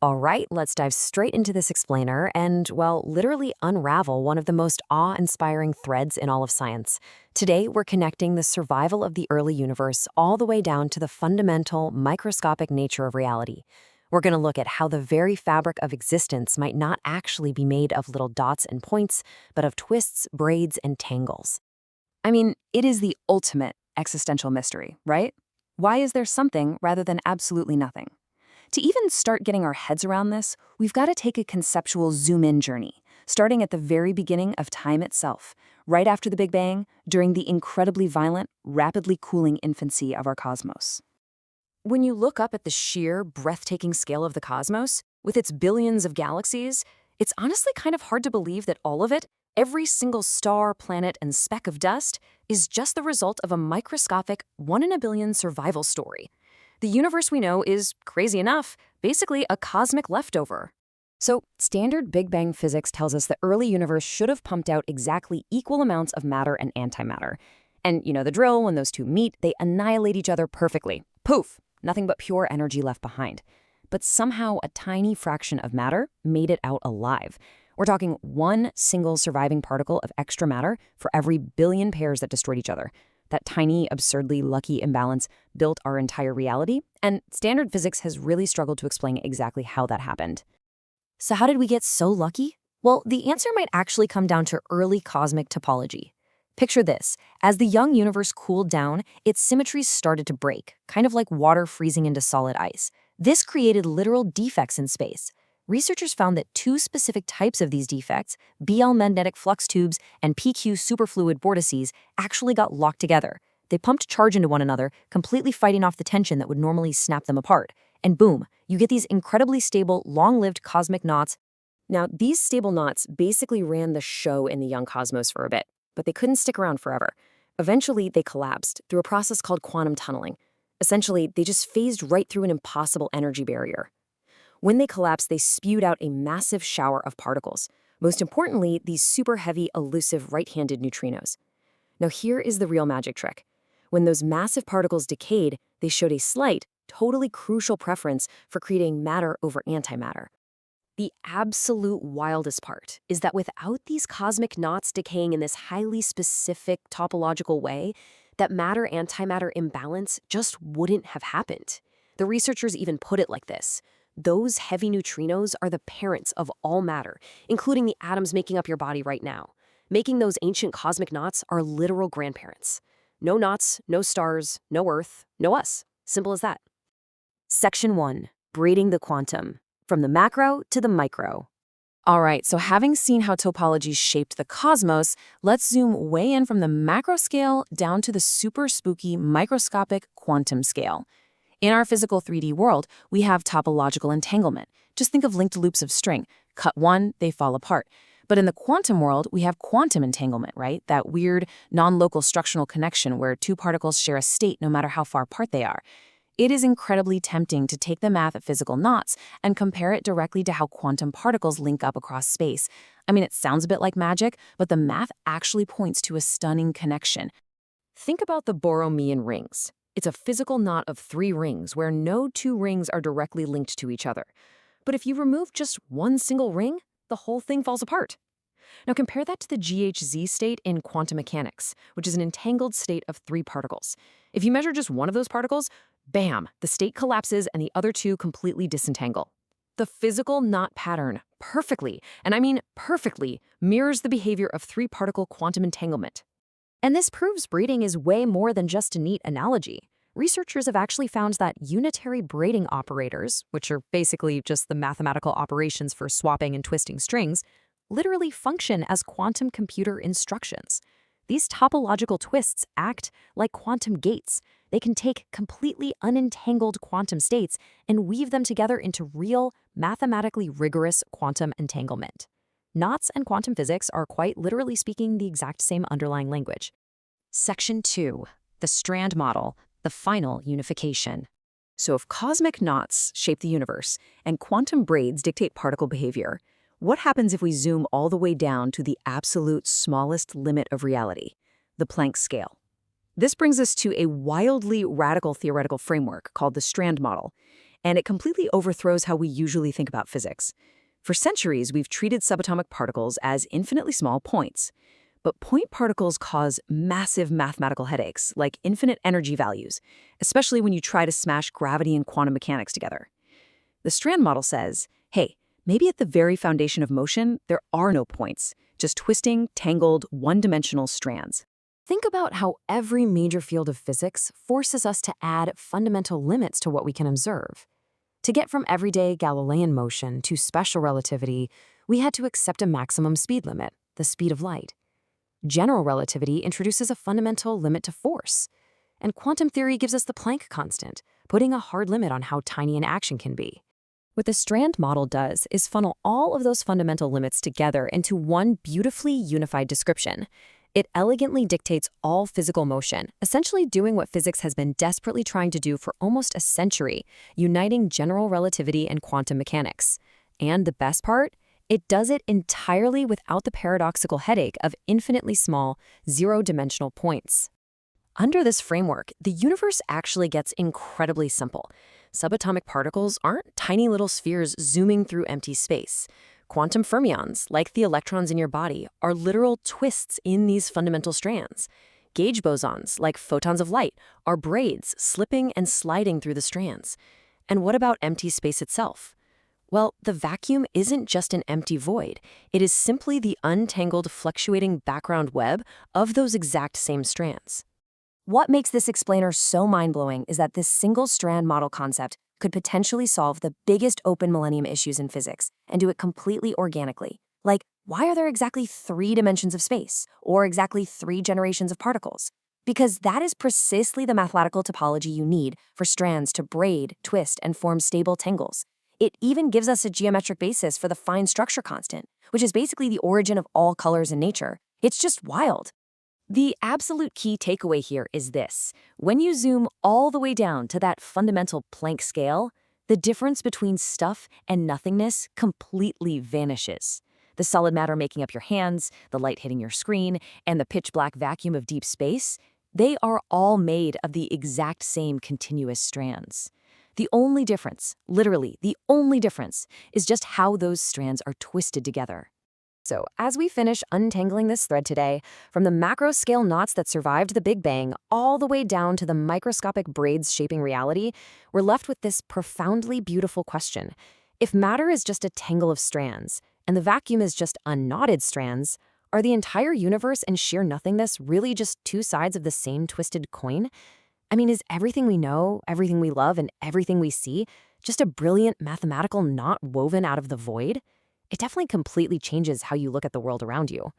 All right, let's dive straight into this explainer and, well, literally unravel one of the most awe-inspiring threads in all of science. Today, we're connecting the survival of the early universe all the way down to the fundamental, microscopic nature of reality. We're going to look at how the very fabric of existence might not actually be made of little dots and points, but of twists, braids, and tangles. I mean, it is the ultimate existential mystery, right? Why is there something rather than absolutely nothing? To even start getting our heads around this, we've got to take a conceptual zoom-in journey, starting at the very beginning of time itself, right after the Big Bang, during the incredibly violent, rapidly cooling infancy of our cosmos. When you look up at the sheer, breathtaking scale of the cosmos, with its billions of galaxies, it's honestly kind of hard to believe that all of it, every single star, planet, and speck of dust, is just the result of a microscopic 1 in a billion survival story. The universe we know is, crazy enough, basically a cosmic leftover. So, standard Big Bang physics tells us the early universe should have pumped out exactly equal amounts of matter and antimatter. And you know the drill, when those two meet, they annihilate each other perfectly. Poof! Nothing but pure energy left behind. But somehow a tiny fraction of matter made it out alive. We're talking one single surviving particle of extra matter for every billion pairs that destroyed each other. That tiny, absurdly lucky imbalance built our entire reality, and standard physics has really struggled to explain exactly how that happened. So how did we get so lucky? Well, the answer might actually come down to early cosmic topology. Picture this. As the young universe cooled down, its symmetries started to break, kind of like water freezing into solid ice. This created literal defects in space. Researchers found that two specific types of these defects, BL magnetic flux tubes and PQ superfluid vortices, actually got locked together. They pumped charge into one another, completely fighting off the tension that would normally snap them apart. And boom, you get these incredibly stable, long-lived cosmic knots. Now, these stable knots basically ran the show in the young cosmos for a bit, but they couldn't stick around forever. Eventually, they collapsed through a process called quantum tunneling. Essentially, they just phased right through an impossible energy barrier. When they collapsed, they spewed out a massive shower of particles. Most importantly, these super heavy, elusive right-handed neutrinos. Now here is the real magic trick. When those massive particles decayed, they showed a slight, totally crucial preference for creating matter over antimatter. The absolute wildest part is that without these cosmic knots decaying in this highly specific topological way, that matter-antimatter imbalance just wouldn't have happened. The researchers even put it like this. Those heavy neutrinos are the parents of all matter, including the atoms making up your body right now. Making those ancient cosmic knots are literal grandparents. No knots, no stars, no Earth, no us. Simple as that. Section 1. Braiding the quantum. From the macro to the micro. All right, so having seen how topology shaped the cosmos, let's zoom way in from the macro scale down to the super spooky microscopic quantum scale. In our physical 3D world, we have topological entanglement. Just think of linked loops of string. Cut one, they fall apart. But in the quantum world, we have quantum entanglement, right? That weird, non-local structural connection where two particles share a state no matter how far apart they are. It is incredibly tempting to take the math of physical knots and compare it directly to how quantum particles link up across space. I mean, it sounds a bit like magic, but the math actually points to a stunning connection. Think about the Borromean rings. It's a physical knot of 3 rings where no 2 rings are directly linked to each other. But if you remove just one single ring, the whole thing falls apart. Now compare that to the GHZ state in quantum mechanics, which is an entangled state of 3 particles. If you measure just one of those particles, bam, the state collapses and the other 2 completely disentangle. The physical knot pattern perfectly, and I mean perfectly, mirrors the behavior of 3-particle quantum entanglement. And this proves braiding is way more than just a neat analogy. Researchers have actually found that unitary braiding operators, which are basically just the mathematical operations for swapping and twisting strings, literally function as quantum computer instructions. These topological twists act like quantum gates. They can take completely unentangled quantum states and weave them together into real, mathematically rigorous quantum entanglement. Knots and quantum physics are quite literally speaking the exact same underlying language. Section 2. The strand model, the final unification. So if cosmic knots shape the universe and quantum braids dictate particle behavior, what happens if we zoom all the way down to the absolute smallest limit of reality, the Planck scale? This brings us to a wildly radical theoretical framework called the strand model. and it completely overthrows how we usually think about physics. For centuries, we've treated subatomic particles as infinitely small points. But point particles cause massive mathematical headaches, like infinite energy values, especially when you try to smash gravity and quantum mechanics together. The strand model says, hey, maybe at the very foundation of motion, there are no points, just twisting, tangled, one-dimensional strands. Think about how every major field of physics forces us to add fundamental limits to what we can observe. To get from everyday Galilean motion to special relativity, we had to accept a maximum speed limit, the speed of light. General relativity introduces a fundamental limit to force. And quantum theory gives us the Planck constant, putting a hard limit on how tiny an action can be. What the strand model does is funnel all of those fundamental limits together into one beautifully unified description. It elegantly dictates all physical motion, essentially doing what physics has been desperately trying to do for almost a century, uniting general relativity and quantum mechanics. And the best part? It does it entirely without the paradoxical headache of infinitely small, zero-dimensional points. Under this framework, the universe actually gets incredibly simple. Subatomic particles aren't tiny little spheres zooming through empty space. Quantum fermions, like the electrons in your body, are literal twists in these fundamental strands. Gauge bosons, like photons of light, are braids slipping and sliding through the strands. And what about empty space itself? Well, the vacuum isn't just an empty void. It is simply the untangled, fluctuating background web of those exact same strands. What makes this explainer so mind-blowing is that this single strand model concept could potentially solve the biggest open millennium issues in physics and do it completely organically. Like, why are there exactly 3 dimensions of space, or exactly 3 generations of particles? Because that is precisely the mathematical topology you need for strands to braid, twist, and form stable tangles. It even gives us a geometric basis for the fine structure constant, which is basically the origin of all colors in nature. It's just wild. The absolute key takeaway here is this. When you zoom all the way down to that fundamental Planck scale, the difference between stuff and nothingness completely vanishes. The solid matter making up your hands, the light hitting your screen, and the pitch-black vacuum of deep space, they are all made of the exact same continuous strands. The only difference, literally the only difference, is just how those strands are twisted together. So, as we finish untangling this thread today, from the macro-scale knots that survived the Big Bang all the way down to the microscopic braids shaping reality, we're left with this profoundly beautiful question. If matter is just a tangle of strands, and the vacuum is just unknotted strands, are the entire universe and sheer nothingness really just 2 sides of the same twisted coin? I mean, is everything we know, everything we love, and everything we see just a brilliant mathematical knot woven out of the void? It definitely completely changes how you look at the world around you.